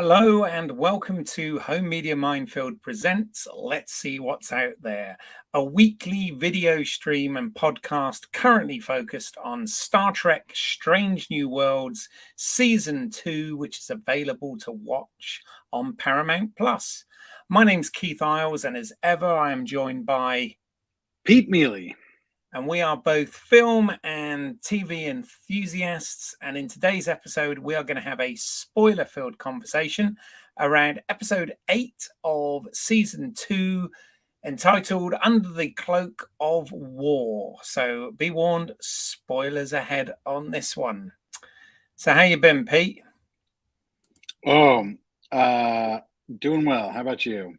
Hello and welcome to Home Media Minefield presents Let's See What's Out There, a weekly video stream and podcast currently focused on Star Trek Strange New Worlds Season 2, which is available to watch on Paramount Plus. My name's Keith Isles, and as ever, I am joined by Pete Mealy. And we are both film and TV enthusiasts. And in today's episode, we are going to have a spoiler-filled conversation around episode 8 of season 2, entitled Under the Cloak of War. So be warned, spoilers ahead on this one. So how you been, Pete? Doing well. How about you?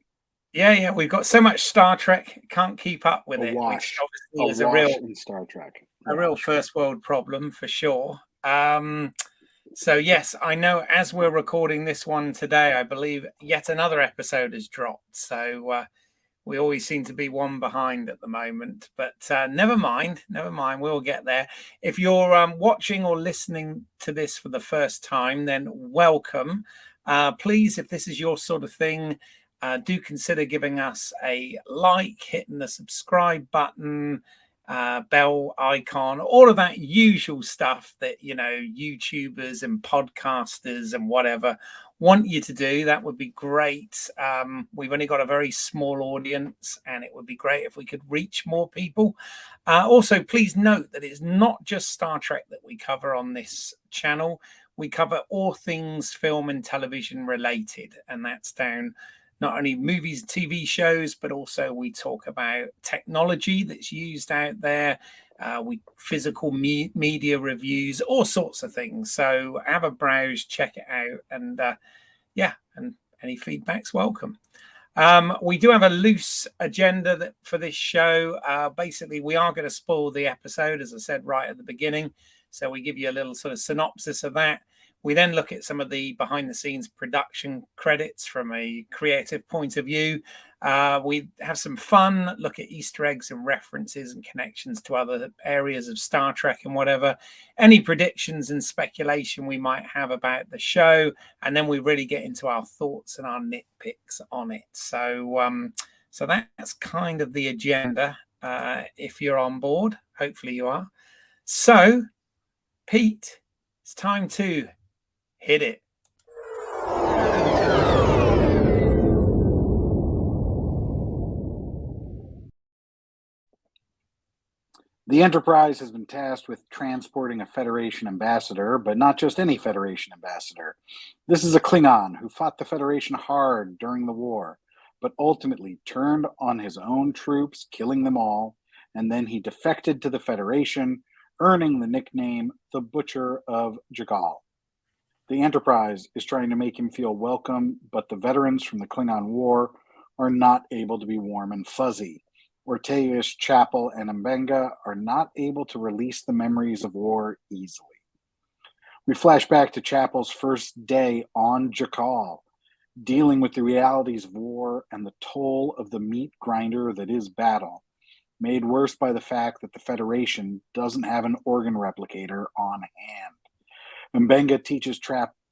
Yeah, we've got so much Star Trek, can't keep up with it, Wash. which obviously is a real in Star Trek. A real first world problem for sure. So yes, I know as we're recording this one today, I believe yet another episode has dropped. So we always seem to be one behind at the moment, but never mind. We'll get there. If you're watching or listening to this for the first time, then welcome. Please, if this is your sort of thing, do consider giving us a like, hitting the subscribe button, bell icon, all of that usual stuff that, you know, YouTubers and podcasters and whatever want you to do. That would be great. We've only got a very small audience, and it would be great if we could reach more people. Also, please note that it's not just Star Trek that we cover on this channel. We cover all things film and television related, and that's down not only movies and TV shows, but also we talk about technology that's used out there. We physical media reviews, all sorts of things. So have a browse, check it out, and and any feedback's welcome. We do have a loose agenda for this show. Basically, we are going to spoil the episode, as I said right at the beginning. So we give you a little sort of synopsis of that. We then look at some of the behind-the-scenes production credits from a creative point of view. We have some fun, look at Easter eggs and references and connections to other areas of Star Trek and whatever. Any predictions and speculation we might have about the show. And then we really get into our thoughts and our nitpicks on it. So that's kind of the agenda, if you're on board. Hopefully you are. So, Pete, it's time to hit it. The Enterprise has been tasked with transporting a Federation ambassador, but not just any Federation ambassador. This is a Klingon who fought the Federation hard during the war, but ultimately turned on his own troops, killing them all, and then he defected to the Federation, earning the nickname the Butcher of Jagal. The Enterprise is trying to make him feel welcome, but the veterans from the Klingon War are not able to be warm and fuzzy. Ortegas, Chapel, and Mbenga are not able to release the memories of war easily. We flash back to Chapel's first day on Jakal, dealing with the realities of war and the toll of the meat grinder that is battle, made worse by the fact that the Federation doesn't have an organ replicator on hand. Mbenga teaches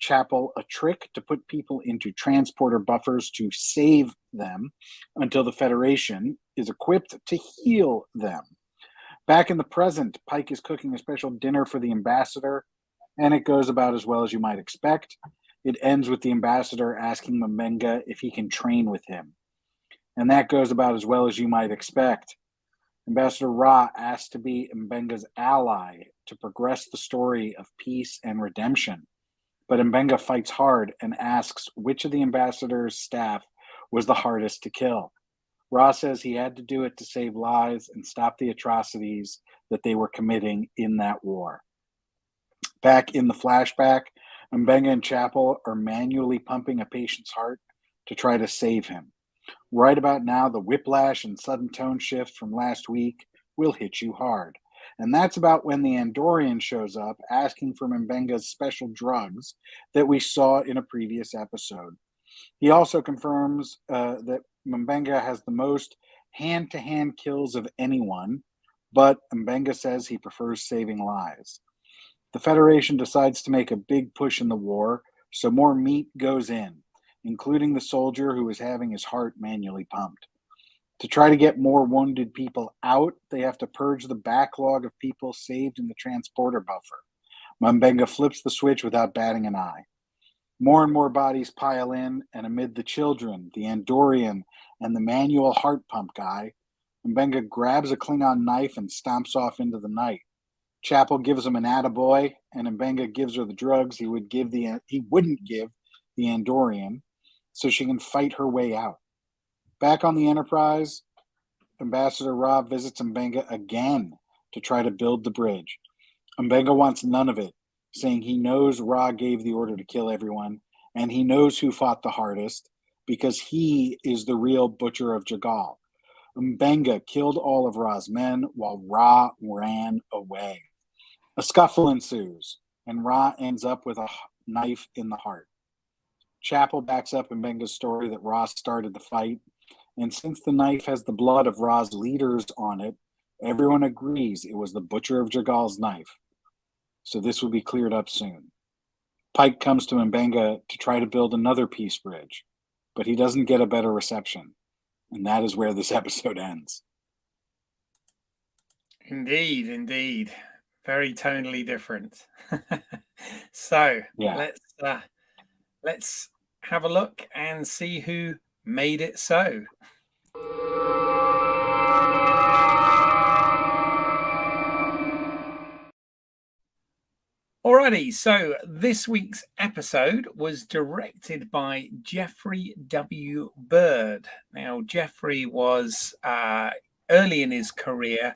Chapel a trick to put people into transporter buffers to save them until the Federation is equipped to heal them. Back in the present, Pike is cooking a special dinner for the ambassador, and it goes about as well as you might expect. It ends with the ambassador asking Mbenga if he can train with him. And that goes about as well as you might expect. Ambassador Ra asks to be Mbenga's ally to progress the story of peace and redemption. But Mbenga fights hard and asks which of the ambassador's staff was the hardest to kill. Ra says he had to do it to save lives and stop the atrocities that they were committing in that war. Back in the flashback, Mbenga and Chapel are manually pumping a patient's heart to try to save him. Right about now, the whiplash and sudden tone shift from last week will hit you hard. And that's about when the Andorian shows up asking for Mbenga's special drugs that we saw in a previous episode. He also confirms that Mbenga has the most hand-to-hand kills of anyone, but Mbenga says he prefers saving lives. The Federation decides to make a big push in the war, So more meat goes in, including the soldier who is having his heart manually pumped. To try to get more wounded people out, they have to purge the backlog of people saved in the transporter buffer. Mbenga flips the switch without batting an eye. More and more bodies pile in, and amid the children, the Andorian, and the manual heart pump guy, Mbenga grabs a Klingon knife and stomps off into the night. Chapel gives him an attaboy, and Mbenga gives her the drugs he wouldn't give the Andorian, so she can fight her way out. Back on the Enterprise, Ambassador Ra visits Mbenga again to try to build the bridge. Mbenga wants none of it, saying he knows Ra gave the order to kill everyone, and he knows who fought the hardest, because he is the real Butcher of Jagal. Mbenga killed all of Ra's men while Ra ran away. A scuffle ensues, and Ra ends up with a knife in the heart. Chapel backs up Mbenga's story that Ra started the fight, and since the knife has the blood of Ra's leaders on it, everyone agrees it was the Butcher of Jagal's knife. So this will be cleared up soon. Pike comes to Mbenga to try to build another peace bridge, but he doesn't get a better reception, and that is where this episode ends. Indeed, indeed. Very tonally different. So Yeah. let's have a look and see who made it so. Alrighty, so this week's episode was directed by Jeffrey W. Bird. Now, Jeffrey was early in his career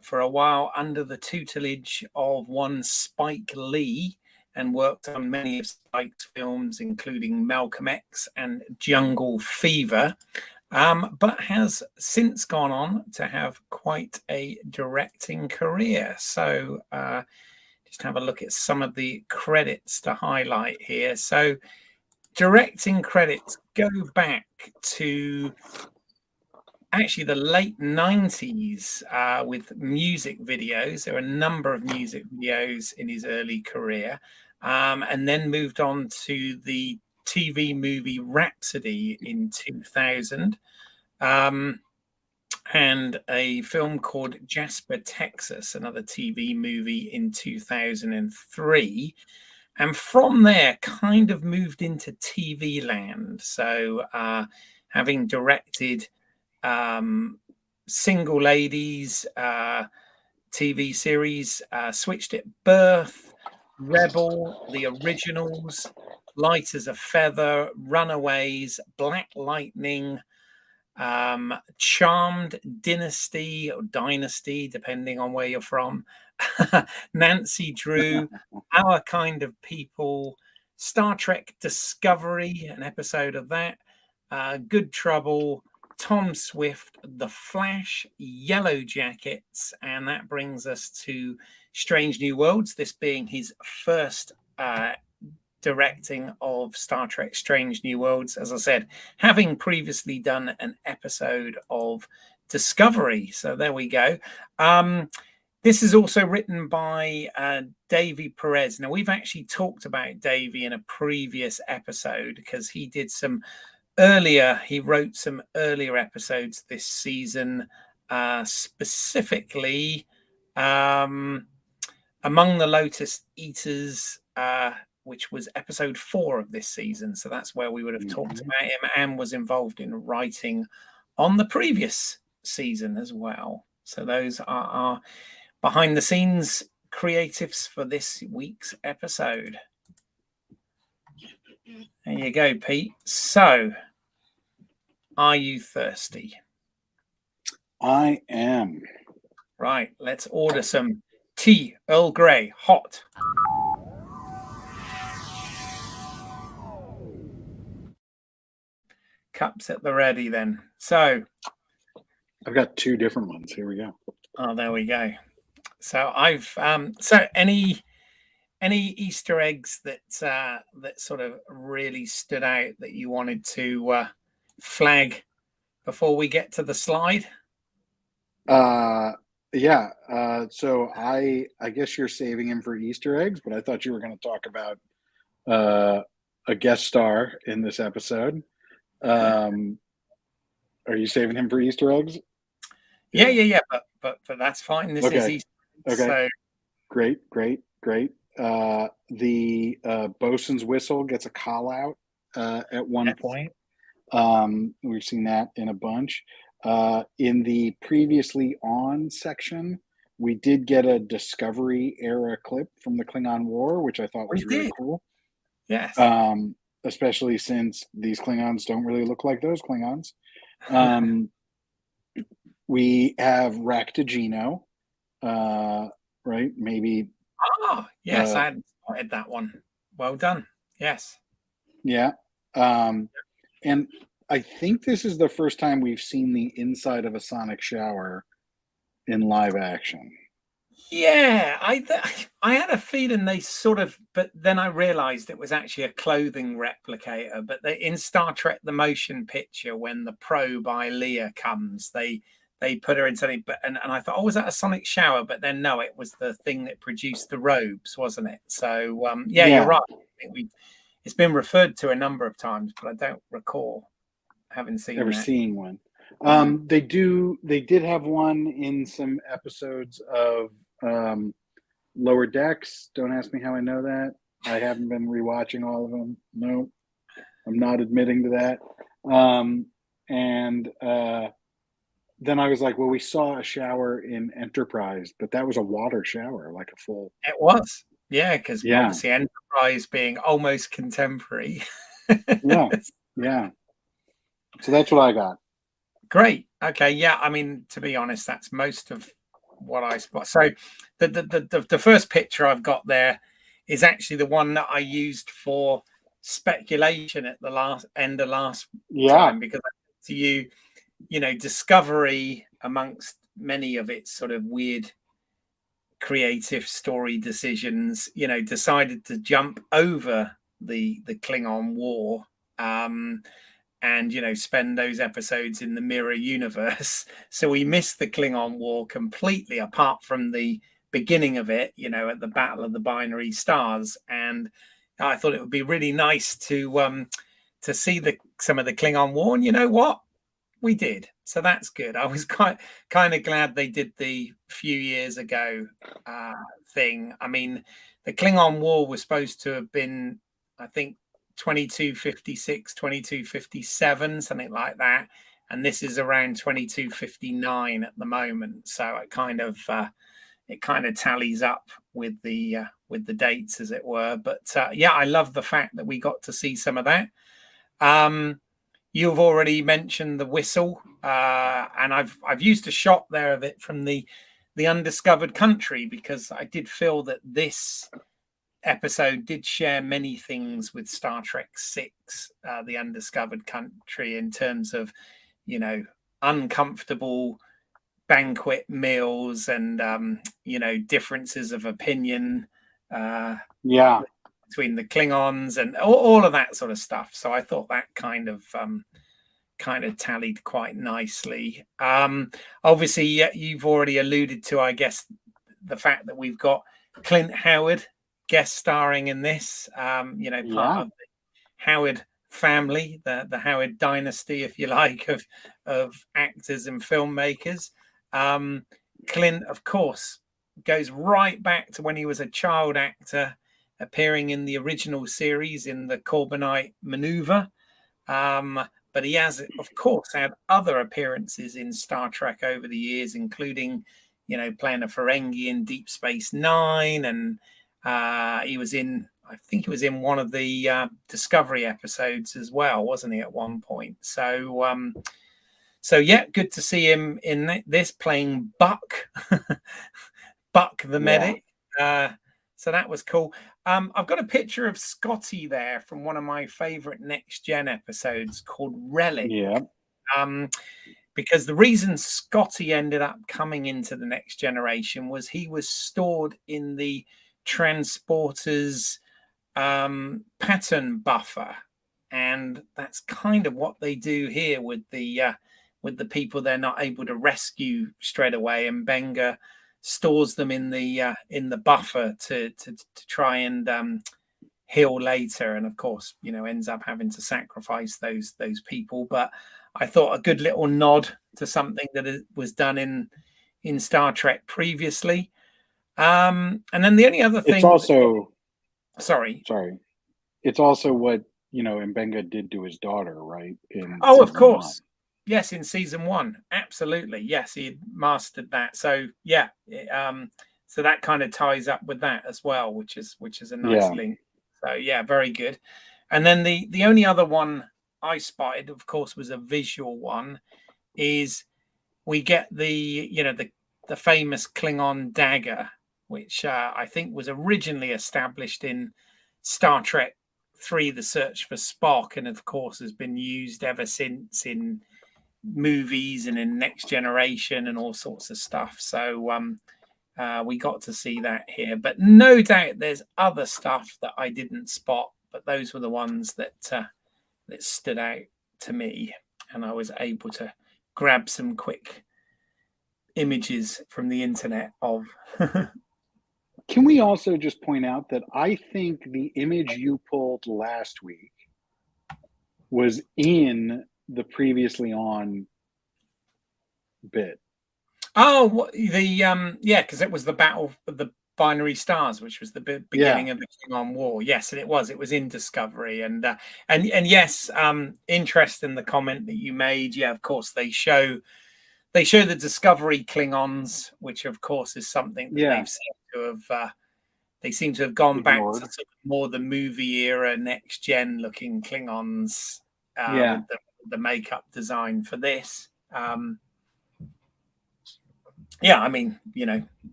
for a while under the tutelage of one Spike Lee and worked on many of Spike's films, including Malcolm X and Jungle Fever, but has since gone on to have quite a directing career. So just have a look at some of the credits to highlight here. So directing credits go back to actually the late 90s with music videos. There were a number of music videos in his early career, and then moved on to the TV movie Rhapsody in 2000, and a film called Jasper, Texas, another TV movie in 2003. And from there, kind of moved into TV land. So having directed Single Ladies TV series, Switched at Birth, Rebel, The Originals, Light as a Feather, Runaways, Black Lightning, Charmed, Dynasty or Dynasty, depending on where you're from, Nancy Drew, Our Kind of People, Star Trek Discovery, an episode of that, Good Trouble, Tom Swift, The Flash, Yellow Jackets, and that brings us to Strange New Worlds, this being his first directing of Star Trek Strange New Worlds, as I said, having previously done an episode of Discovery. So there we go. This is also written by Davey Perez. Now, we've actually talked about Davey in a previous episode because he wrote some earlier episodes this season, specifically Among the Lotus Eaters, which was episode 4 of this season. So that's where we would have talked about him, and was involved in writing on the previous season as well. So those are our behind the scenes creatives for this week's episode. There you go, Pete. So, are you thirsty? I am. Right, let's order some tea, Earl Grey, hot. Cups at the ready then. So I've got 2 different ones. Here we go. Oh, there we go. So I've so any Easter eggs that sort of really stood out that you wanted to flag before we get to the slide? Yeah. So I guess you're saving him for Easter eggs, but I thought you were going to talk about a guest star in this episode. Are you saving him for Easter eggs? Yeah. But that's fine. This is Okay. Easter, Okay. so Great. The bosun's whistle gets a call out at one yes, point. We've seen that in a bunch. In the previously on section, we did get a Discovery era clip from the Klingon War, which I thought we was really did. cool. Yes. Especially since these Klingons don't really look like those Klingons. Um, we have Raktajino, right? Maybe, Oh, yes, I hadn't spotted that one. Well done. Yes. yeah. And I think this is the first time we've seen the inside of a sonic shower in live action. Yeah, I had a feeling they sort of, but then I realized it was actually a clothing replicator. But in Star Trek: The Motion Picture, when the probe Leah comes, they put her in something. But and I thought, oh, was that a sonic shower? But then no, it was the thing that produced the robes, wasn't it? So yeah, you're Yeah, right. I think it's been referred to a number of times, but I don't recall having seen ever that. seeing one. Mm. They did have one in some episodes of Lower Decks. Don't ask me how I know that. I haven't been rewatching all of them. No, I'm not admitting to that. And then I was like, well, we saw a shower in Enterprise, but that was a water shower, like a full. It was, yeah, because Yeah, obviously Enterprise being almost contemporary. yeah, yeah. So that's what I got. Great. Okay. Yeah. I mean, to be honest, that's most of what I spot. So the first picture I've got there is actually the one that I used for speculation at the last end of last Yeah, time, because to you know, Discovery, amongst many of its sort of weird creative story decisions, you know, decided to jump over the Klingon War. And you know, spend those episodes in the mirror universe. So we missed the Klingon War completely, apart from the beginning of it, you know, at the Battle of the Binary Stars. And I thought it would be really nice to see some of the Klingon War. And you know what? We did. So that's good. I was kind of glad they did the few years ago uh, thing. I mean, the Klingon War was supposed to have been, I think, 2256, 2257, something like that. And this is around 2259 at the moment. So it kind of tallies up with the dates, as it were. But yeah, I love the fact that we got to see some of that. Um, You've already mentioned the whistle, and I've used a shot there of it from the undiscovered country, because I did feel that this episode did share many things with Star Trek Six, the undiscovered country, in terms of, you know, uncomfortable banquet meals and you know, differences of opinion. yeah, Between the Klingons and all of that sort of stuff. So I thought that kind of tallied quite nicely. Obviously, you've already alluded to, I guess, the fact that we've got Clint Howard guest starring in this. You know, part yeah, of the Howard family, the Howard dynasty, if you like, of actors and filmmakers. Clint, of course, goes right back to when he was a child actor, appearing in the original series in the Corbinite Maneuver. But he has, of course, had other appearances in Star Trek over the years, including, you know, playing a Ferengi in Deep Space Nine, and he was in, I think he was in one of the Discovery episodes as well, wasn't he, at one point? So yeah, good to see him in this, playing Buck, Buck the yeah, medic. So that was cool. I've got a picture of Scotty there from one of my favorite Next Gen episodes called Relic. yeah, Um, because the reason Scotty ended up coming into the Next Generation was he was stored in the transporter's pattern buffer, and that's kind of what they do here with the people they're not able to rescue straight away, and Benga stores them in the buffer to try and heal later, and of course, ends up having to sacrifice those people. But I thought a good little nod to something that was done in Star Trek previously. And then the only other It's thing, also sorry, it's also what Mbenga did to his daughter, right? In oh, of season one. course, yes, in season one, absolutely, yes, he had mastered that. So yeah, so that kind of ties up with that as well, which is a nice Yeah. link. So yeah, very good. And then the only other one I spotted, of course, was a visual one. Is we get the famous Klingon dagger, which I think was originally established in Star Trek 3: The Search for Spock, and of course has been used ever since in movies and in Next Generation and all sorts of stuff. So we got to see that here, but no doubt there's other stuff that I didn't spot, but those were the ones that stood out to me, and I was able to grab some quick images from the internet of. Can we also just point out that I think the image you pulled last week was in the previously on bit? Oh, yeah, because it was the Battle of the Binary Stars, which was the beginning of the Klingon War. Yes, and it was in Discovery, and yes, interesting the comment that you made. Yeah, of course they show the Discovery Klingons, which of course is something that they've seemed to have. They seem to have gone Ignored. back to sort of more the movie era, next gen looking Klingons with the makeup design for this. Yeah, I mean,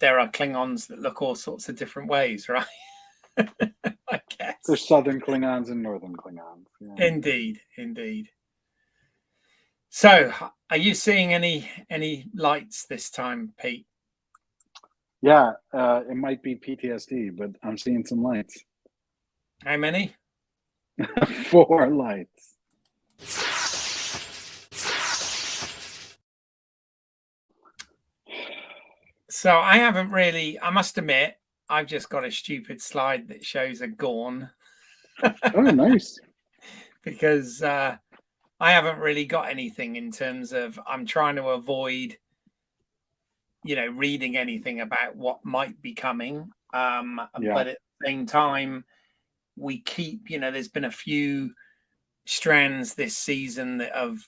there are Klingons that look all sorts of different ways, right? I guess. There's Southern Klingons and Northern Klingons. Yeah. Indeed. So, are you seeing any lights this time, Pete? Yeah, it might be PTSD, but I'm seeing some lights. How many? 4 lights. So I haven't really, I must admit, I've just got a stupid slide that shows a Gorn. Oh, nice. Because I haven't really got anything in terms of, I'm trying to avoid, reading anything about what might be coming. But at the same time, we keep, there's been a few strands this season that have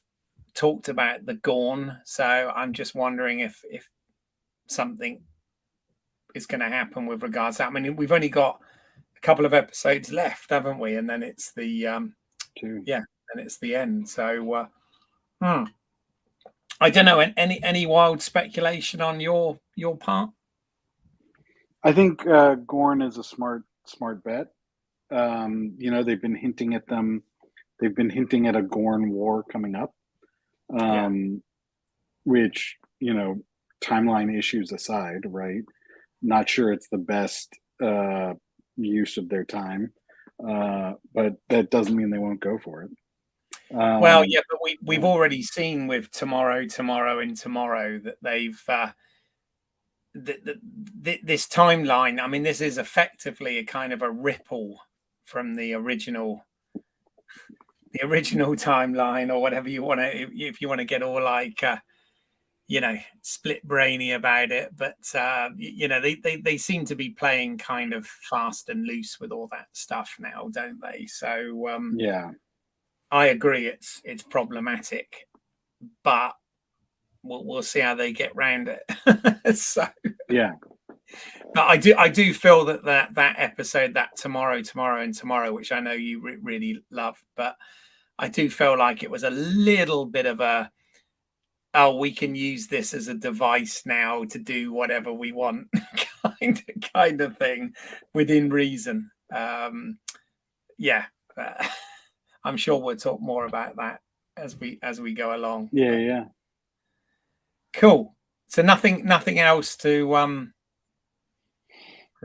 talked about the Gorn. So I'm just wondering if something is going to happen with regards to that. I mean, we've only got a couple of episodes left, haven't we? And then it's the and it's the end. So I don't know. Any wild speculation on your part? I think Gorn is a smart bet. They've been hinting at them. They've been hinting at a Gorn war coming up, which timeline issues aside, right? Not sure it's the best use of their time, but that doesn't mean they won't go for it. Well, yeah, but we've already seen with tomorrow, and tomorrow that they've this timeline. I mean, this is effectively a kind of a ripple from the original timeline, or whatever you want to, if you want to get all like split brainy about it. But they seem to be playing kind of fast and loose with all that stuff now, don't they? So I agree, it's problematic, but we'll see how they get round it. So but I do feel that episode, that tomorrow, which I know you really love, but I do feel like it was a little bit of a, oh, we can use this as a device now to do whatever we want kind of thing within reason. I'm sure we'll talk more about that as we go along. Yeah. Cool. So nothing else to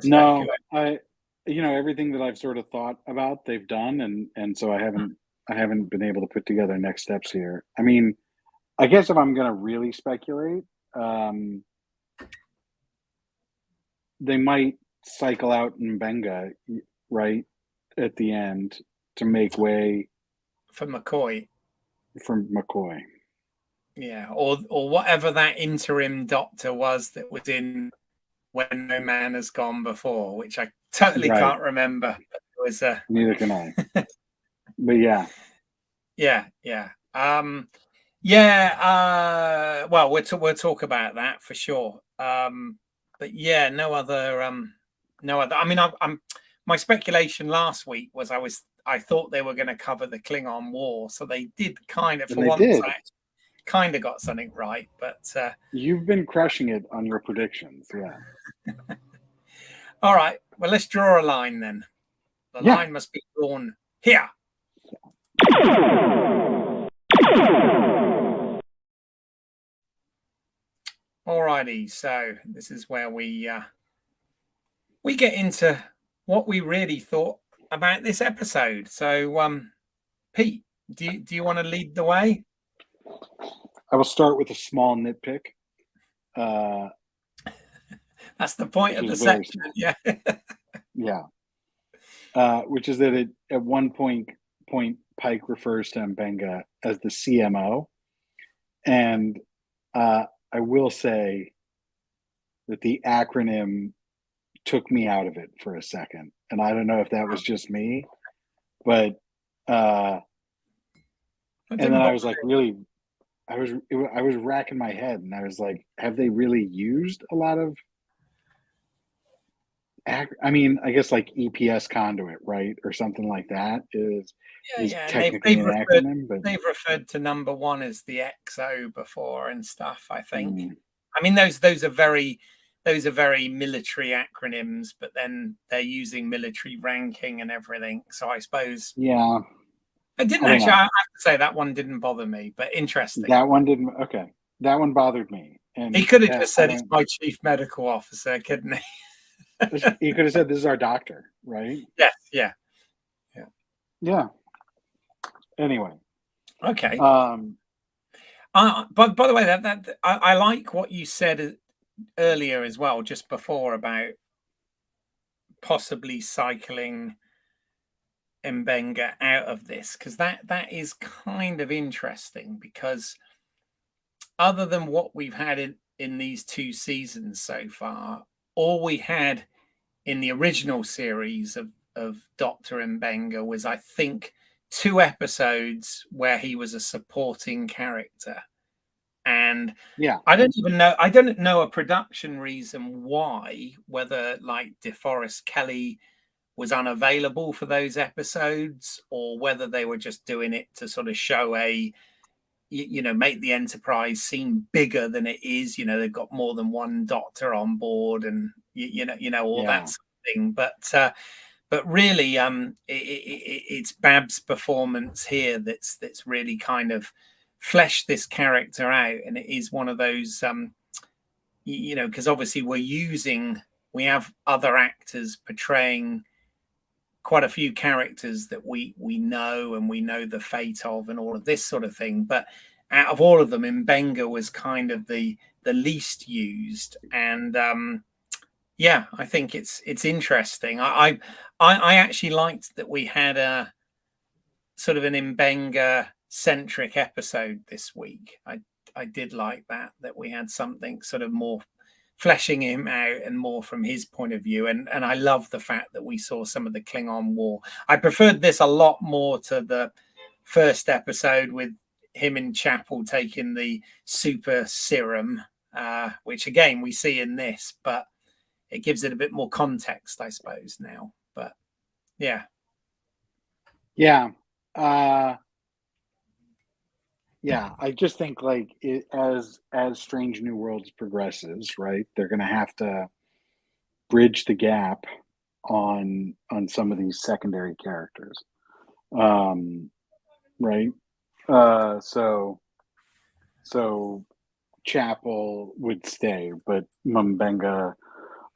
no, everything that I've sort of thought about, they've done, and so I haven't been able to put together next steps here. I mean, I guess if I'm going to really speculate, they might cycle out Mbenga, right? at the end to make way for McCoy. for McCoy. Yeah, or whatever that interim doctor was that was in When No Man Has Gone Before, which I totally Right. can't remember. But it was Neither can I. But yeah. Yeah. Well, we'll talk about that for sure. But yeah, no other. I mean, I'm my speculation last week was I thought they were going to cover the Klingon War, so they did kind of, And for they once, did. I kind of got something right. But you've been crushing it on your predictions. Yeah. All right. Well, let's draw a line then. The line must be drawn here. Alrighty, so this is where we get into what we really thought about this episode. So, Pete, do you want to lead the way? I will start with a small nitpick. That's the point of the section. Yeah. Yeah. Which is that at one point Pike refers to Mbenga as the CMO, and I will say that the acronym took me out of it for a second, and I don't know if that was just me, but and then I was like, really, I was racking my head, and I was like, have they really used a lot of? I mean, I guess like EPS conduit, right, or something like that is technically an acronym, but they've referred to number one as the XO before and stuff. I think. I mean, those are very military acronyms, but then they're using military ranking and everything. So I suppose. Yeah. I didn't actually. I have to say that one didn't bother me, but interesting. That one didn't. Okay, that one bothered me. And he could have just said he's my chief medical officer, couldn't he? He could have said this is our doctor, right? Yes. Yeah. Anyway. Okay. But by the way, that I like what you said earlier as well, just before, about possibly cycling Mbenga out of this, because that is kind of interesting, because other than what we've had in these 2 seasons so far, all we had in the original series of Dr. Mbenga was, I think, 2 episodes where he was a supporting character. And I don't know a production reason why, whether like DeForest Kelley was unavailable for those episodes, or whether they were just doing it to sort of show make the Enterprise seem bigger than it is. They've got more than one doctor on board, and all that sort of thing. But really, it's Bab's performance here that's really kind of fleshed this character out, and it is one of those, because obviously we have other actors portraying quite a few characters that we know, and we know the fate of, and all of this sort of thing. But out of all of them, Mbenga was kind of the least used, and I think it's interesting. I actually liked that we had a sort of an Mbenga centric episode this week. I did like that we had something sort of more fleshing him out and more from his point of view, and I love the fact that we saw some of the Klingon War. I preferred this a lot more to the first episode with him in Chapel taking the super serum, which again we see in this, but it gives it a bit more context, I suppose, now. But yeah. I just think like as Strange New Worlds progresses, right, they're going to have to bridge the gap on some of these secondary characters, right? So Chapel would stay, but Mbenga,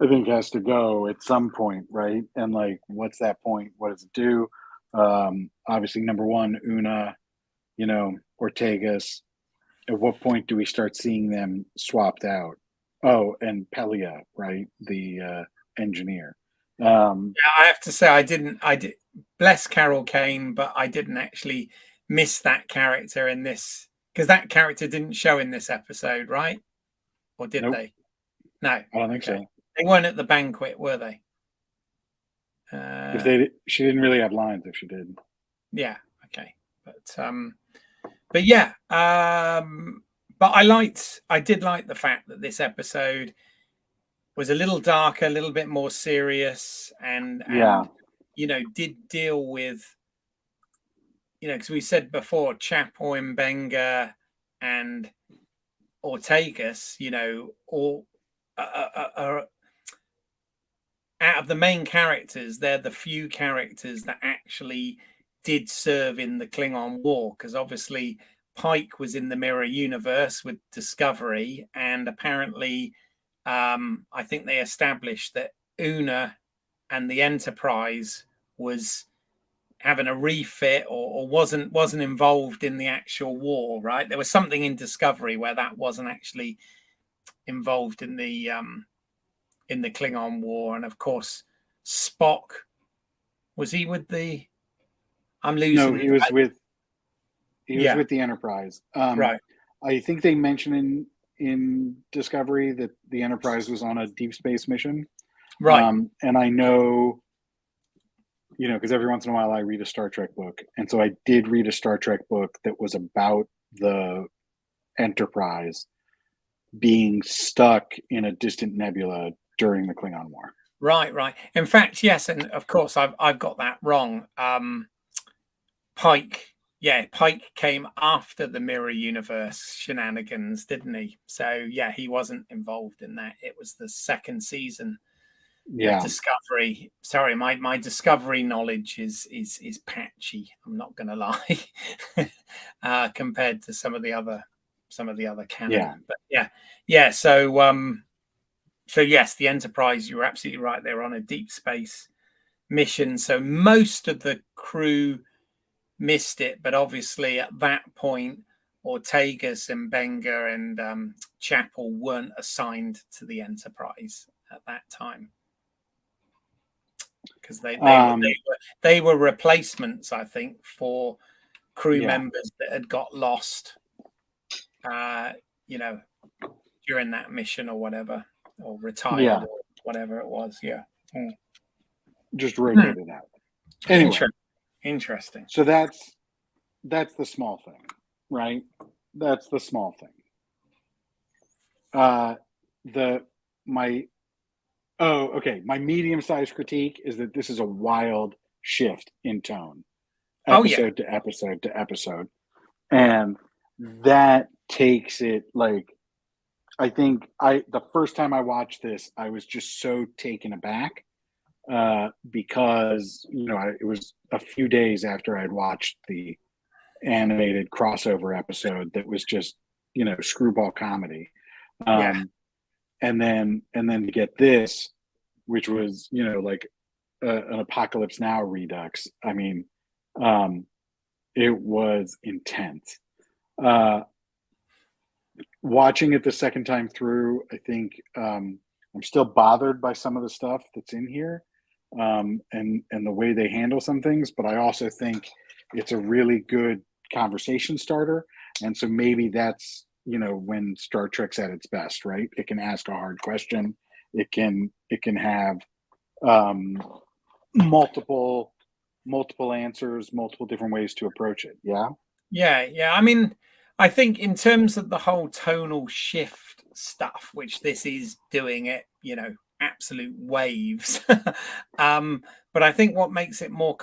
I think, has to go at some point, right? And like, what's that point? What does it do? Obviously, number one, Una, Ortegas. At what point do we start seeing them swapped out? Oh, and Pelia, right? The engineer. I have to say, I didn't bless Carol Kane, but I didn't actually miss that character in this, because that character didn't show in this episode, right? Or did Nope. they? No, I don't think so. They weren't at the banquet, were they? She didn't really have lines if she did. Yeah, okay, but yeah, but I did like the fact that this episode was a little darker, a little bit more serious, and did deal with, because we said before, Chapo and Benga and Ortegas, all are out of the main characters, they're the few characters that actually did serve in the Klingon War, because obviously Pike was in the Mirror Universe with Discovery, and apparently I think they established that Una and the Enterprise was having a refit, or wasn't involved in the actual war, right? There was something in Discovery where that wasn't actually involved in the Klingon War. And of course, Spock, was he with the? I'm losing. No, he was with Yeah. with the Enterprise. Right. I think they mentioned in Discovery that the Enterprise was on a deep space mission. Right. And I know, because every once in a while I read a Star Trek book. And so I did read a Star Trek book that was about the Enterprise being stuck in a distant nebula during the Klingon War. Right. In fact, yes, and of course I've got that wrong. Pike came after the Mirror Universe shenanigans, didn't he? So yeah, he wasn't involved in that. It was the second season of Discovery. Sorry, my Discovery knowledge is patchy. I'm not going to lie, compared to some of the other canon. Yeah. But yeah. So yes, the Enterprise. You're absolutely right. They're on a deep space mission. So most of the crew missed it, but obviously at that point, Ortegas and Benga and Chapel weren't assigned to the Enterprise at that time, because they were replacements, I think, for crew members that had got lost, during that mission or whatever, or retired or whatever it was. Yeah, just rotated out. Anyway, interesting. So that's the small thing, right? That's the small thing. My medium-sized critique is that this is a wild shift in tone, episode to episode to episode, and that takes it, like, I think the first time I watched this, I was just so taken aback, because it was a few days after I'd watched the animated crossover episode that was just screwball comedy, and then to get this, which was like an Apocalypse Now redux. I mean, it was intense. Watching it the second time through, I think I'm still bothered by some of the stuff that's in here, and the way they handle some things. But I also think it's a really good conversation starter, and so maybe that's when Star Trek's at its best, right? It can ask a hard question. It can have multiple answers, multiple different ways to approach it. Yeah. I mean, I think in terms of the whole tonal shift stuff, which this is doing it, absolute waves. But I think what makes it more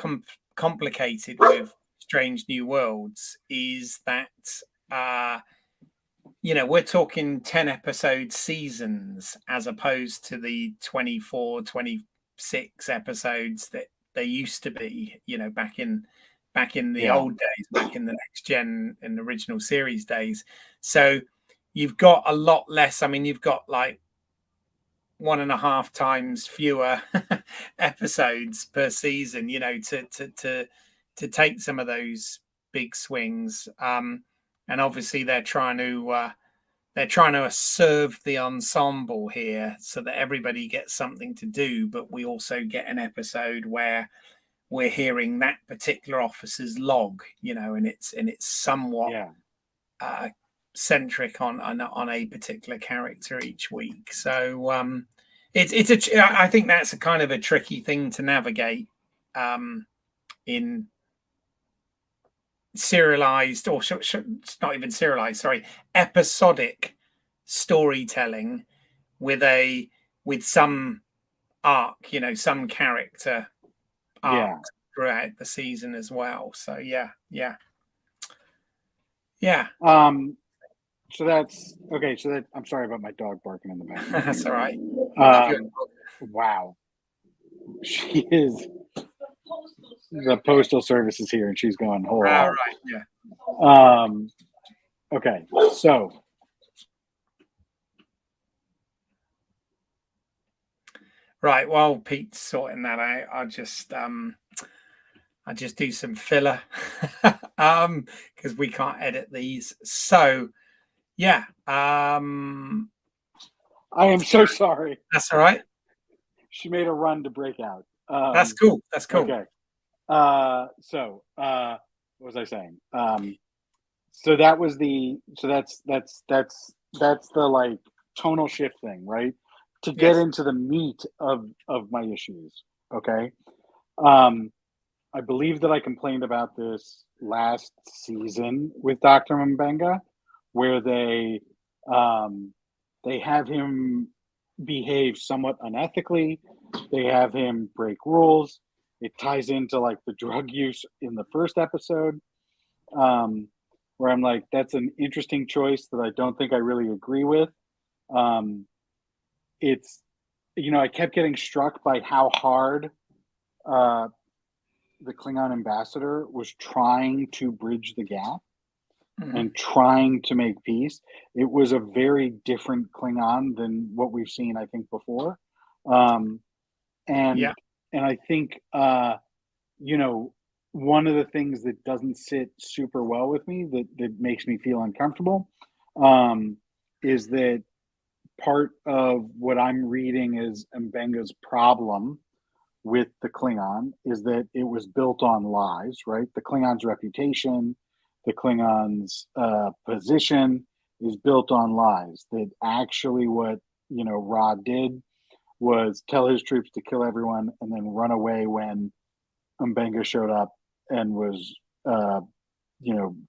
complicated with Strange New Worlds is that we're talking 10 episode seasons as opposed to the 24, 26 episodes that they used to be, back in the old days, back in the next gen and original series days. So you've got a lot less. I mean, you've got like 1.5 times fewer episodes per season, to take some of those big swings. And obviously they're trying to serve the ensemble here so that everybody gets something to do, but we also get an episode where we're hearing that particular officer's log, and it's somewhat centric on a particular character each week. So I think that's a kind of a tricky thing to navigate in serialized, or it's not even serialized, sorry, episodic storytelling with some arc, some character arc throughout the season as well. So yeah. So that's okay. So that, I'm sorry about my dog barking in the background. That's all right. Wow. She is. The postal service is here, and she's going whole hog. Right. Yeah. Okay. So. Right. While Pete's sorting that out, I'll just do some filler because we can't edit these. So yeah. I am so sorry. That's all right. She made a run to break out. That's cool. Okay. So what was I saying? So that was that's the like tonal shift thing, right? To get into the meat of my issues. Okay. I believe that I complained about this last season with Dr. Mbenga, where they have him behave somewhat unethically. They have him break rules. It ties into like the drug use in the first episode, where I'm like, that's an interesting choice that I don't think I really agree with. It's, I kept getting struck by how hard the Klingon ambassador was trying to bridge the gap and trying to make peace. It was a very different Klingon than what we've seen, I think, before. And I think, one of the things that doesn't sit super well with me, that makes me feel uncomfortable, is that part of what I'm reading is Mbenga's problem with the Klingon is that it was built on lies, right? The Klingon's reputation, the Klingon's position is built on lies. That actually what, Ra did was tell his troops to kill everyone and then run away when Mbenga showed up and was,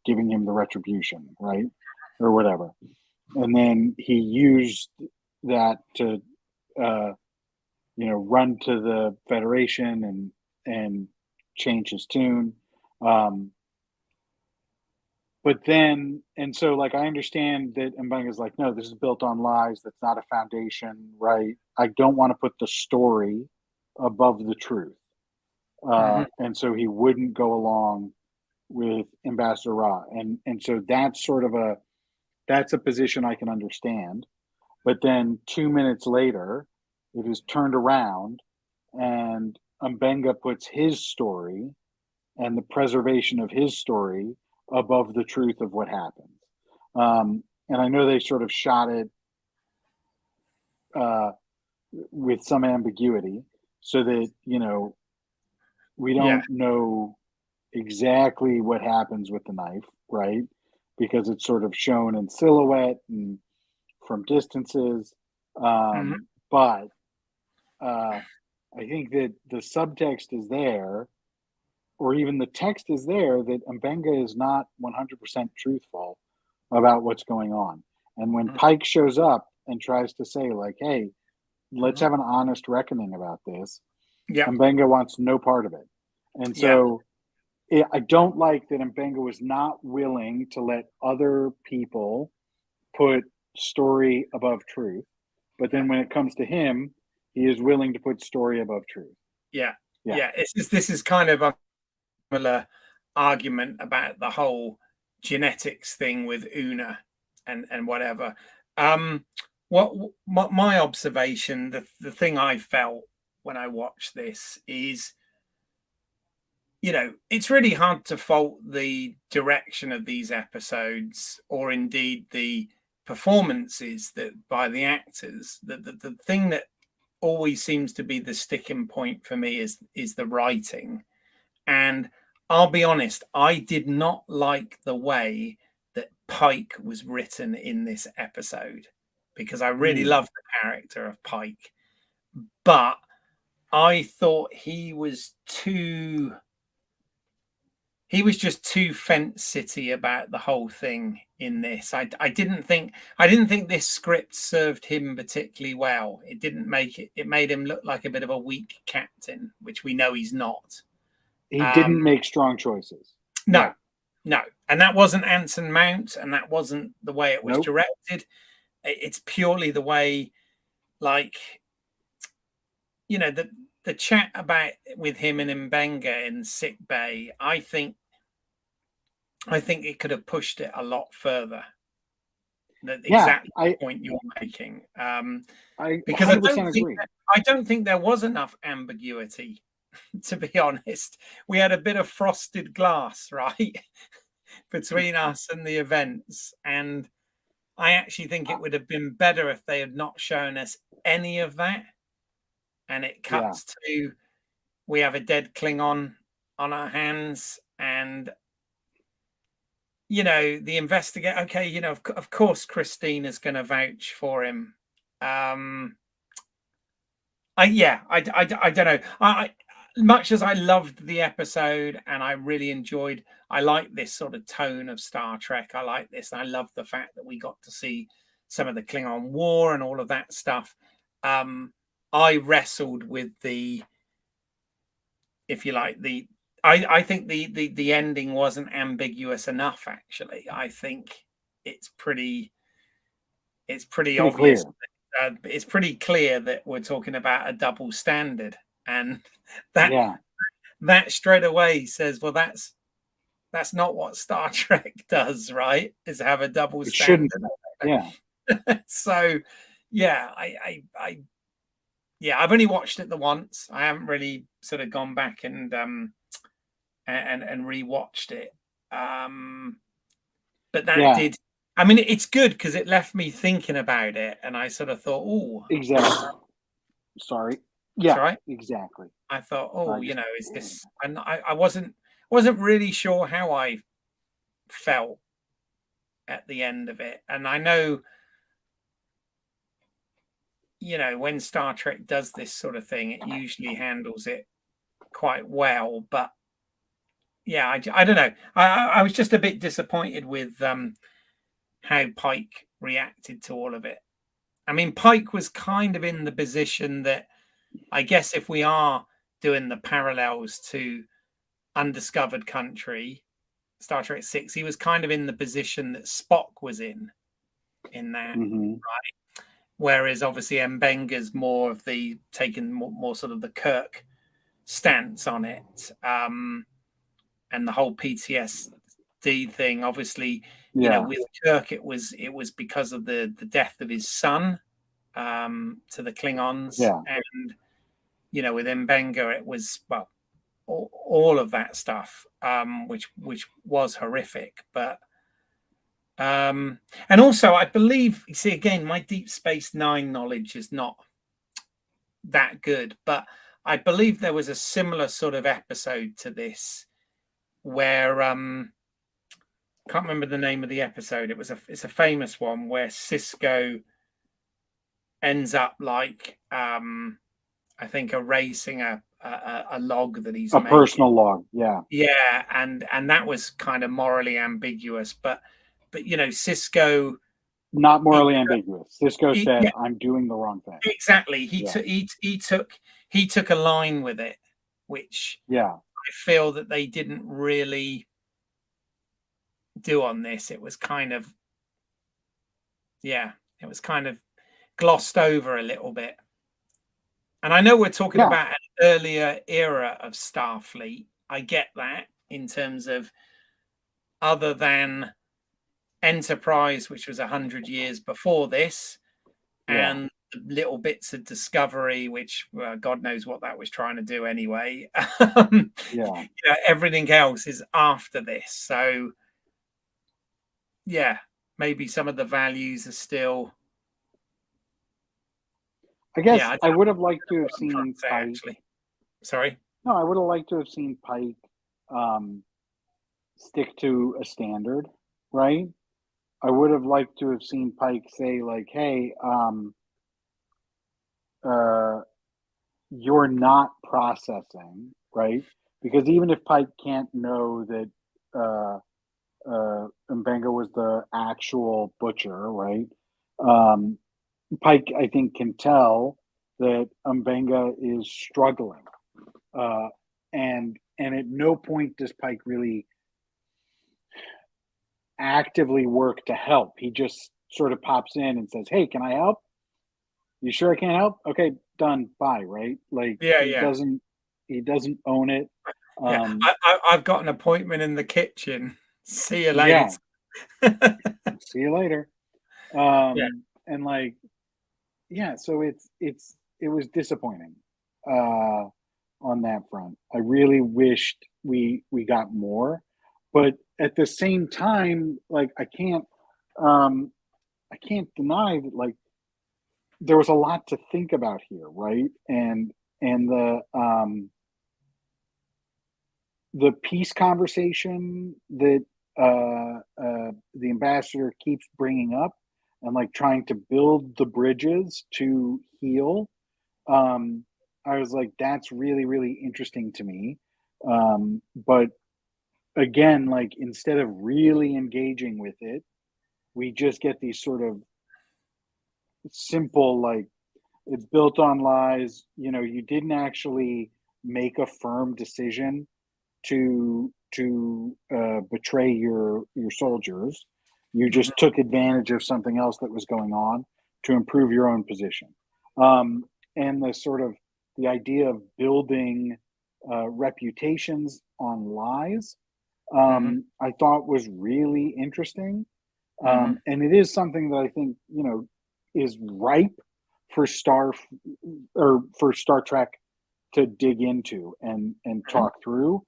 giving him the retribution, right? Or whatever. And then he used that to, run to the Federation and change his tune. But then, and so like, I understand that Mbenga's like, no, this is built on lies. That's not a foundation, right? I don't want to put the story above the truth. And so he wouldn't go along with Ambassador Ra. And so that's sort of that's a position I can understand. But then 2 minutes later, it is turned around and Mbenga puts his story and the preservation of his story above the truth of what happened. And I know they sort of shot it with some ambiguity so that, we don't know exactly what happens with the knife, right? Because it's sort of shown in silhouette and from distances. But I think that the subtext is there, or even the text is there, that Mbenga is not 100% truthful about what's going on. And when Pike shows up and tries to say, like, hey, let's have an honest reckoning about this, Mbenga wants no part of it. And so I don't like that Mbenga was not willing to let other people put story above truth. But then when it comes to him, he is willing to put story above truth. Yeah. This is kind of a similar argument about the whole genetics thing with Una and whatever. What my observation, the thing I felt when I watched this is, it's really hard to fault the direction of these episodes or indeed the performances that by the actors. The thing that always seems to be the sticking point for me is the writing. And I'll be honest, I did not like the way that Pike was written in this episode, because I really love the character of Pike, but I thought he was just too fence city about the whole thing in this. I didn't think this script served him particularly well. It didn't make it. It made him look like a bit of a weak captain, which we know he's not. He didn't make strong choices. No, and that wasn't Anson Mount, and that wasn't the way it was directed. It's purely the way, like, you know, the chat about with him and Mbenga in sick bay. I think it could have pushed it a lot further. The exact point you're making, because I don't think there was enough ambiguity. To be honest, we had a bit of frosted glass, right, between us and the events, and I actually think it would have been better if they had not shown us any of that, and it cuts to, we have a dead Klingon on our hands, and you know, the investigator. Okay, you know, of course, Christine is going to vouch for him. I don't know. I much as I loved the episode and I really enjoyed, I like this sort of tone of Star Trek. I like this. I love the fact that we got to see some of the Klingon War and all of that stuff. I wrestled with the, if you like, I think the ending wasn't ambiguous enough. Actually, I think it's pretty obvious. It's pretty clear that we're talking about a double standard, and that straight away says, well, that's not what Star Trek does, right? Is have a double standard. Yeah. So, yeah, I've only watched it the once. I haven't really sort of gone back and rewatched it. But that did. I mean, it's good because it left me thinking about it, and I sort of thought, oh, exactly. Sorry. Yeah, right. Exactly. I thought, oh, you know, is this? And I wasn't really sure how I felt at the end of it, and I know, you know, when Star Trek does this sort of thing, it usually handles it quite well. But yeah, I don't know. I was just a bit disappointed with how Pike reacted to all of it. I mean, Pike was kind of in the position that, I guess, if we are doing the parallels to Undiscovered Country, Star Trek 6, he was kind of in the position that Spock was in that, right? Whereas obviously Mbenga's more of the taking more sort of the Kirk stance on it, and the whole PTSD thing. Obviously, you know, with Kirk, it was because of the death of his son to the Klingons, and you know, with Mbenga, it was, well, all of that stuff, which was horrific. But and also, I believe, you see, again, my Deep Space Nine knowledge is not that good, but I believe there was a similar sort of episode to this where can't remember the name of the episode. It's a famous one where Cisco ends up like I think erasing a log that he's a personal log. Yeah, and that was kind of morally ambiguous, but you know, Cisco, not morally ambiguous. Cisco said, "I'm doing the wrong thing." Exactly. He took a line with it, which I feel that they didn't really do on this. It was kind of glossed over a little bit. And I know we're talking about an earlier era of Starfleet. I get that, in terms of, other than Enterprise, which was 100 years before this, and little bits of Discovery, which God knows what that was trying to do anyway. You know, everything else is after this. So yeah, maybe some of the values are still. I guess I would have liked to have seen Pike. Actually. Sorry? No, I would have liked to have seen Pike stick to a standard, right? I would have liked to have seen Pike say like, "Hey, uh, you're not processing, right?" Because even if Pike can't know that Mbenga was the actual butcher, right? Um, Pike, I think, can tell that Mbenga is struggling, uh, and at no point does Pike really actively work to help. He just sort of pops in and says, "Hey, can I help? You sure I can't help? Okay, done. Bye." Right? Like Yeah, yeah, he doesn't own it. yeah. Um, I've got an appointment in the kitchen. See you later. yeah. See you later. Yeah. And like, yeah. So it was disappointing uh, on that front. I really wished we got more, but at the same time, like um, I can't deny that like there was a lot to think about here, right? And the peace conversation that the ambassador keeps bringing up, and like trying to build the bridges to heal. Um, I was like, that's really really interesting to me. But again, like instead of really engaging with it, we just get these sort of simple like it's built on lies. You know, you didn't actually make a firm decision to betray your soldiers. You Mhm, just took advantage of something else that was going on to improve your own position. And the sort of the idea of building reputations on lies, mhm, I thought was really interesting. mhm, And it is something that I think is ripe for Star Trek to dig into and mhm, talk through.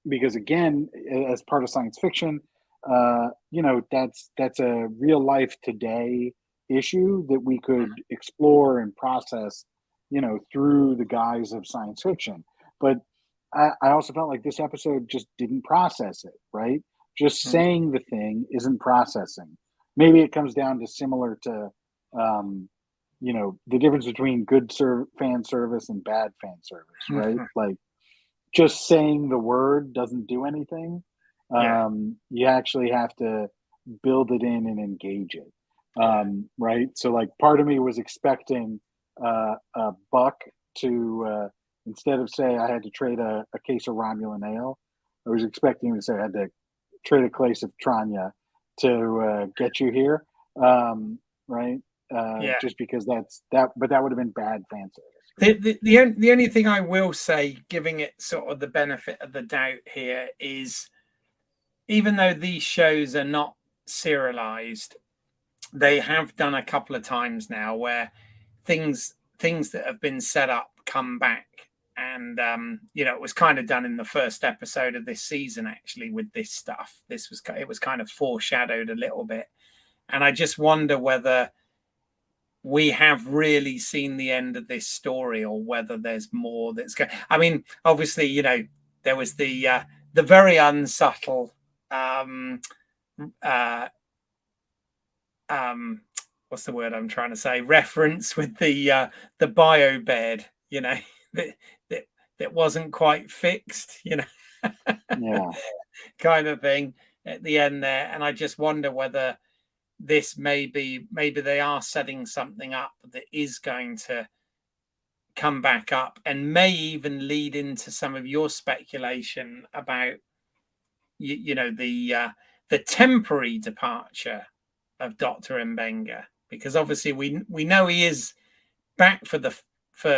Because again, as part of science fiction, that's a real life today issue that we could explore and process, through the guise of science fiction. But I also felt like this episode just didn't process it, right? Just mhm, saying the thing isn't processing. Maybe it comes down to similar to the difference between good fan service and bad fan service, right? mhm. Like just saying the word doesn't do anything. Yeah, You actually have to build it in and engage it, yeah. right? So like part of me was expecting Buck to instead of say I had to trade a case of Romulan ale, I was expecting him to say I had to trade a case of Tranya to get you here, right? Yeah. Just because but that would have been bad fan service, right? The only thing I will say, giving it sort of the benefit of the doubt here, is even though these shows are not serialized, they have done a couple of times now where things that have been set up come back. And it was kind of done in the first episode of this season, actually, with this stuff. It was kind of foreshadowed a little bit. And I just wonder whether we have really seen the end of this story, or whether there's more that's going. I mean, obviously, there was the very unsubtle um, uh, um, what's the word I'm trying to say? Reference with the bio bed, that that that wasn't quite fixed, Yeah. kind of thing at the end there. And I just wonder whether this maybe they are setting something up that is going to come back up, and may even lead into some of your speculation about the temporary departure of Dr. Mbenga, because obviously we know he is back for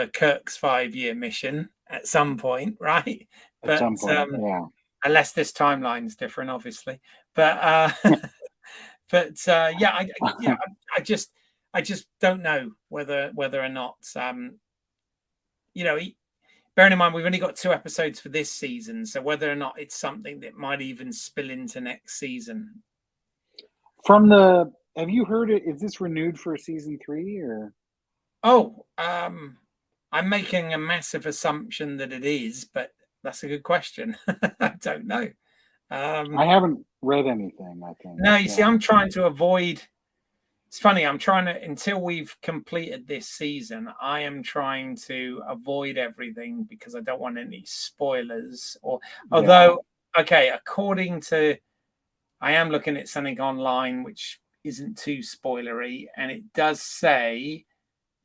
Kirk's 5-year mission at some point, right? At But some point, yeah. unless this timeline's different, obviously. But yeah, I just don't know whether or not you know he, bearing in mind we've only got 2 episodes for this season, so whether or not it's something that might even spill into next season. Have you heard it? Is this renewed for season 3 or? Oh, I'm making a massive assumption that it is, but That's a good question. I don't know. I haven't read anything, I think. No, you see, I'm trying to avoid. It's funny. I'm trying to, until we've completed this season, I am trying to avoid everything because I don't want any spoilers. Or although, okay, according to, I am looking at something online which isn't too spoilery, and it does say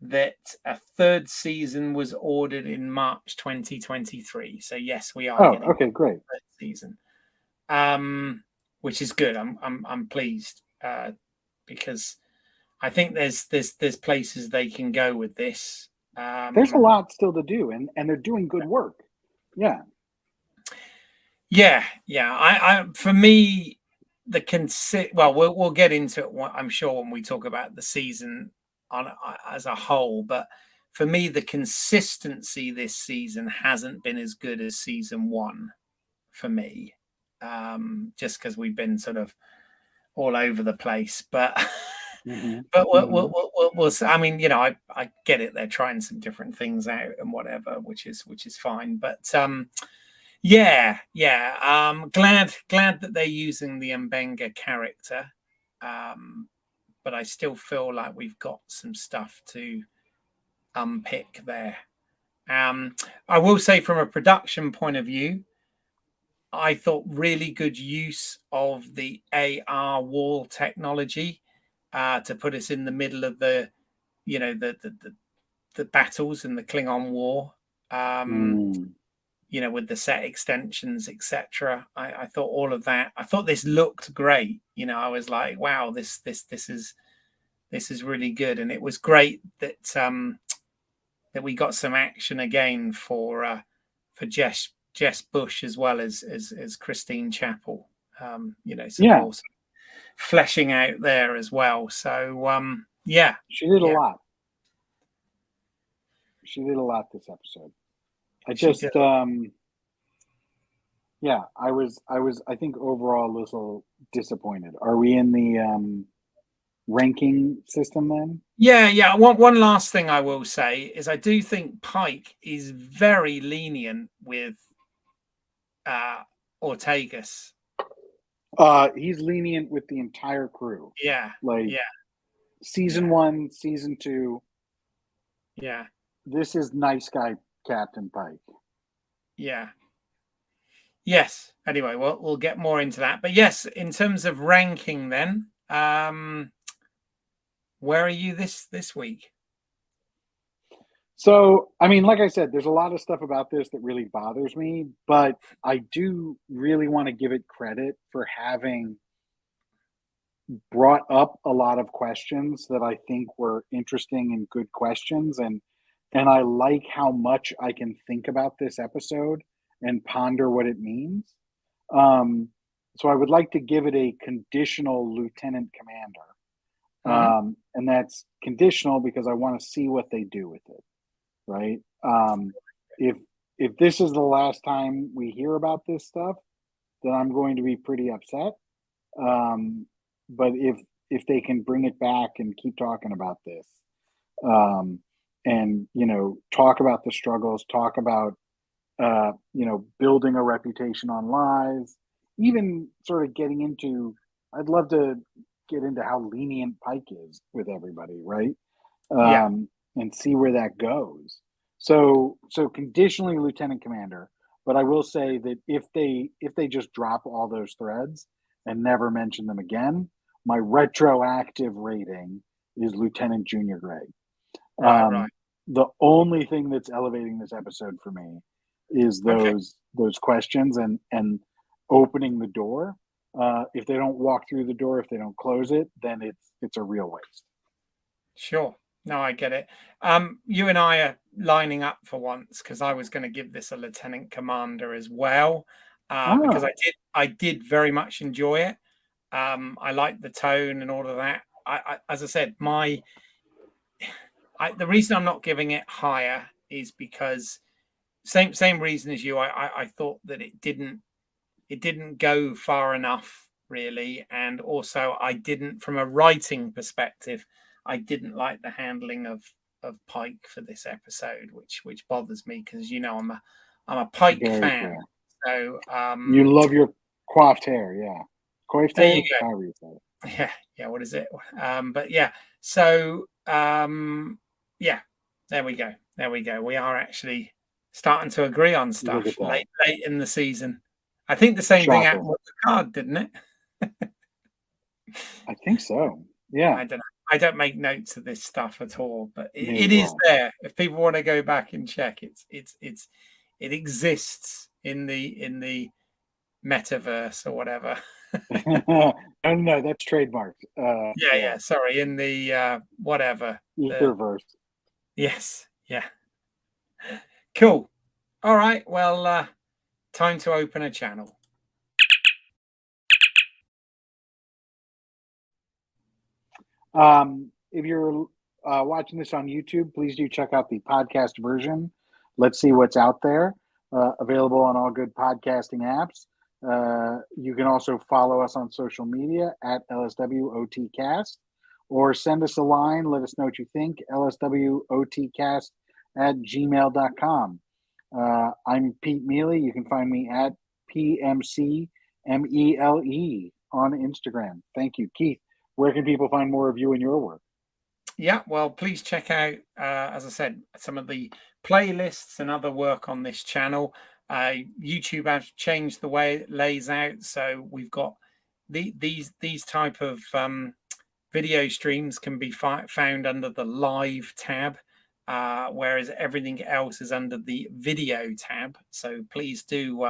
that a third season was ordered in March 2023. So yes, we are getting okay, great. a third season, which is good. I'm pleased because I think there's places they can go with this. There's a lot still to do, and they're doing good work. Yeah. I for me, well, we'll get into it, I'm sure, when we talk about the season on as a whole, but for me, the consistency this season hasn't been as good as season one for me, just because we've been sort of all over the place. But but we'll I mean, you know, I get it. They're trying some different things out and whatever, which is fine. But glad that they're using the Mbenga character. But I still feel like we've got some stuff to unpick there. I will say, from a production point of view, I thought really good use of the AR wall technology to put us in the middle of the, you know, the battles in the Klingon War. You know, with the set extensions, etc. I thought all of that. I thought this looked great. You know, I was like, wow, this is really good, and it was great that that we got some action again for Jess Bush as well as Christine Chappell. You know, some more fleshing out there as well. So she did a lot. She did a lot this episode. I just I think overall a little disappointed. Are we in the ranking system then? Yeah. One last thing I will say is I do think Pike is very lenient with Ortegas. He's lenient with the entire crew. Yeah. Season 1, season 2. Yeah. This is nice guy Captain Pike. Yeah. Yes. Anyway, we'll get more into that. But yes, in terms of ranking then, where are you this week? So, I mean, like I said, there's a lot of stuff about this that really bothers me, but I do really want to give it credit for having brought up a lot of questions that I think were interesting and good questions. And I like how much I can think about this episode and ponder what it means. So I would like to give it a conditional lieutenant commander. And that's conditional because I want to see what they do with it. Right. If this is the last time we hear about this stuff, then I'm going to be pretty upset. But if they can bring it back and keep talking about this, and you know, talk about the struggles, talk about you know, building a reputation on lies, even sort of getting into, I'd love to get into how lenient Pike is with everybody, right? And see where that goes. So conditionally lieutenant commander, but I will say that if they just drop all those threads and never mention them again, my retroactive rating is Lieutenant Junior Greg. Right. The only thing that's elevating this episode for me is those questions and opening the door. If they don't walk through the door, if they don't close it, then it's a real waste. Sure. No, I get it. You and I are lining up for once because I was going to give this a lieutenant commander as well, because I did very much enjoy it. I liked the tone and all of that. I as I said, the reason I'm not giving it higher is because same reason as you. I thought that it didn't go far enough really, and also I didn't, from a writing perspective, I didn't like the handling of Pike for this episode, which bothers me because, you know, I'm a Pike Very fan. cool. So You love your coiffed hair, yeah. Coiffed there hair? you go. However you say it. Yeah. What is it? But yeah. So yeah. There we go. There we go. We are actually starting to agree on Look at stuff that. late in the season. I think the same thing Shocker. happened with the card, didn't it? I think so. Yeah. I don't know. I don't make notes of this stuff at all, but Me it as is well. there. If people want to go back and check, it exists in the metaverse or whatever. No, that's trademarked. Yeah. Yeah. Sorry, in the whatever. The Etherverse. yes, yeah. Cool. All right. Well, time to open a channel. If you're watching this on YouTube, please do check out the podcast version. Let's see what's out there. Available on all good podcasting apps. You can also follow us on social media at LSWOTcast, or send us a line. Let us know what you think. LSWOTcast@gmail.com. I'm Pete Mealy. You can find me at PMCMELE on Instagram. Thank you, Keith. Where can people find more of you and your work? Yeah, well, please check out, as I said, some of the playlists and other work on this channel. YouTube has changed the way it lays out, so we've got these type of video streams can be found under the live tab, whereas everything else is under the video tab. So please do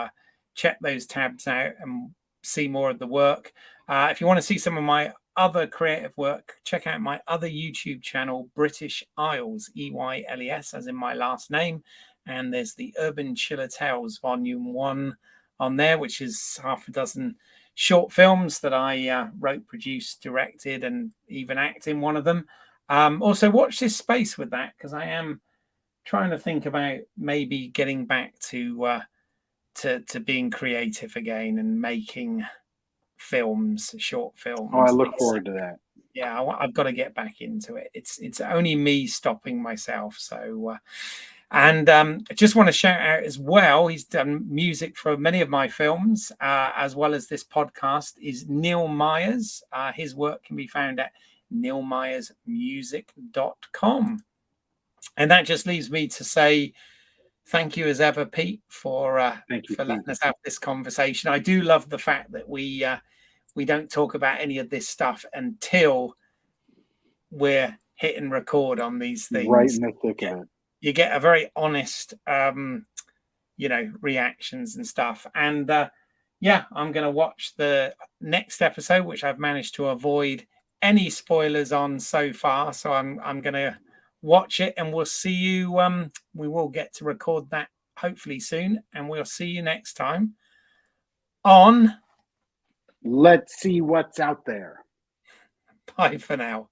check those tabs out and see more of the work. If you want to see some of my other creative work, check out my other YouTube channel, British Isles, EYLES, as in my last name. And there's the Urban Chiller Tales Volume 1 on there, which is half a dozen short films that I wrote, produced, directed, and even act in one of them. Also, watch this space with that, because I am trying to think about maybe getting back to being creative again and making films, short films. Oh, I look forward to that. Yeah, I've got to get back into it. It's only me stopping myself. So, and I just want to shout out as well. He's done music for many of my films, as well as this podcast. Is Neil Myers. His work can be found at neilmyersmusic.com. And that just leaves me to say thank you as ever, Pete, for letting us have this conversation. I do love the fact that we don't talk about any of this stuff until we're hitting record on these things. Right in the thick of it. You get a very honest, reactions and stuff. And yeah, I'm going to watch the next episode, which I've managed to avoid any spoilers on so far. So I'm going to watch it, and we'll see you. We will get to record that hopefully soon, and we'll see you next time on Let's See What's Out There. Bye for now.